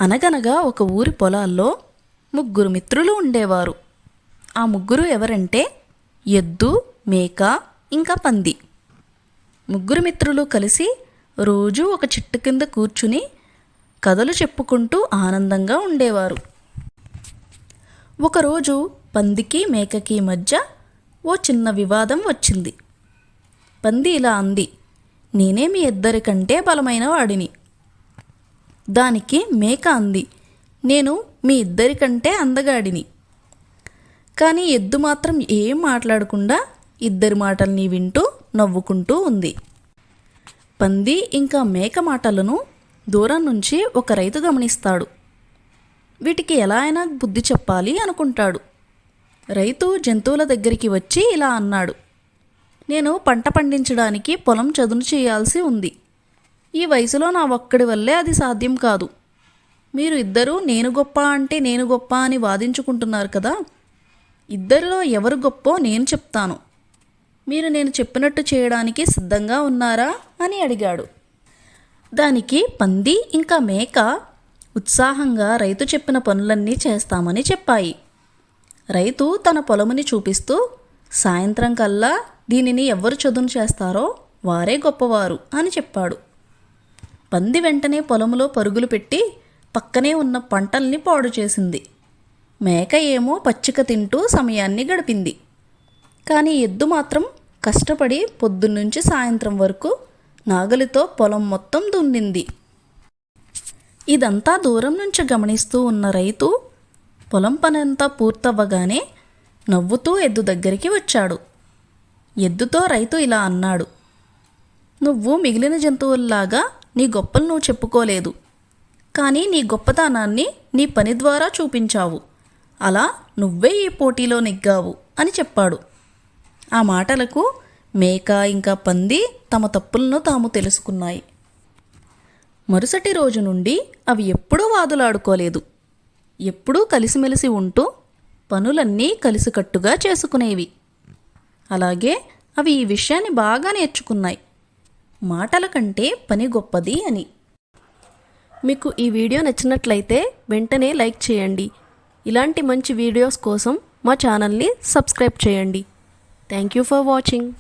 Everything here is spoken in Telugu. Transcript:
అనగనగా ఒక ఊరి పొలాల్లో ముగ్గురు మిత్రులు ఉండేవారు. ఆ ముగ్గురు ఎవరంటే ఎద్దు, మేక, ఇంకా పంది. ముగ్గురు మిత్రులు కలిసి రోజూ ఒక చెట్టు కింద కూర్చుని కథలు చెప్పుకుంటూ ఆనందంగా ఉండేవారు. ఒకరోజు పందికి మేకకి మధ్య ఓ చిన్న వివాదం వచ్చింది. పంది ఇలా అంది, నేనే మీ ఇద్దరికంటే బలమైన వాడిని. దానికి మేక అంది, నేను మీ ఇద్దరికంటే అందగాడిని. కానీ ఎద్దు మాత్రం ఏం మాట్లాడకుండా ఇద్దరి మాటల్ని వింటూ నవ్వుకుంటూ ఉంది. పంది ఇంకా మేక మాటలను దూరం నుంచి ఒక రైతు గమనిస్తాడు. వీటికి ఎలా అయినా బుద్ధి చెప్పాలి అనుకుంటాడు. రైతు జంతువుల దగ్గరికి వచ్చి ఇలా అన్నాడు, నేను పంట పండించడానికి పొలం చదును చేయాల్సి ఉంది. ఈ వయసులో నా ఒక్కడి వల్లే అది సాధ్యం కాదు. మీరు ఇద్దరూ నేను గొప్ప అంటే నేను గొప్ప అని వాదించుకుంటున్నారు కదా. ఇద్దరిలో ఎవరు గొప్పో నేను చెప్తాను. మీరు నేను చెప్పినట్టు చేయడానికి సిద్ధంగా ఉన్నారా అని అడిగాడు. దానికి పంది ఇంకా మేక ఉత్సాహంగా రైతు చెప్పిన పనులన్నీ చేస్తామని చెప్పాయి. రైతు తన పొలముని చూపిస్తూ, సాయంత్రం కల్లా దీనిని ఎవరు చదును చేస్తారో వారే గొప్పవారు అని చెప్పాడు. పంది వెంటనే పొలములో పరుగులు పెట్టి పక్కనే ఉన్న పంటల్ని పాడు చేసింది. మేక ఏమో పచ్చిక తింటూ సమయాన్ని గడిపింది. కానీ ఎద్దు మాత్రం కష్టపడి పొద్దున్నుంచి సాయంత్రం వరకు నాగలితో పొలం మొత్తం దున్నింది. ఇదంతా దూరం నుంచి గమనిస్తూ ఉన్న రైతు పొలం పనంతా పూర్తవ్వగానే నవ్వుతూ ఎద్దు దగ్గరికి వచ్చాడు. ఎద్దుతో రైతు ఇలా అన్నాడు, నువ్వు మిగిలిన జంతువుల్లాగా నీ గొప్పలు నువ్వు చెప్పుకోలేదు. కానీ నీ గొప్పతనాన్ని నీ పని ద్వారా చూపించావు. అలా నువ్వే ఈ పోటీలో నెగ్గావు అని చెప్పాడు. ఆ మాటలకు మేక ఇంకా పంది తమ తప్పులను తాము తెలుసుకున్నాయి. మరుసటి రోజు నుండి అవి ఎప్పుడూ వాదులాడుకోలేదు. ఎప్పుడూ కలిసిమెలిసి ఉంటూ పనులన్నీ కలిసికట్టుగా చేసుకునేవి. అలాగే అవి ఈ విషయాన్ని బాగా నేర్చుకున్నాయి, మాటల కంటే పని గొప్పది అని. మీకు ఈ వీడియో నచ్చినట్లయితే వెంటనే లైక్ చేయండి. ఇలాంటి మంచి వీడియోస్ కోసం మా ఛానల్ని సబ్స్క్రైబ్ చేయండి. Thank you for watching.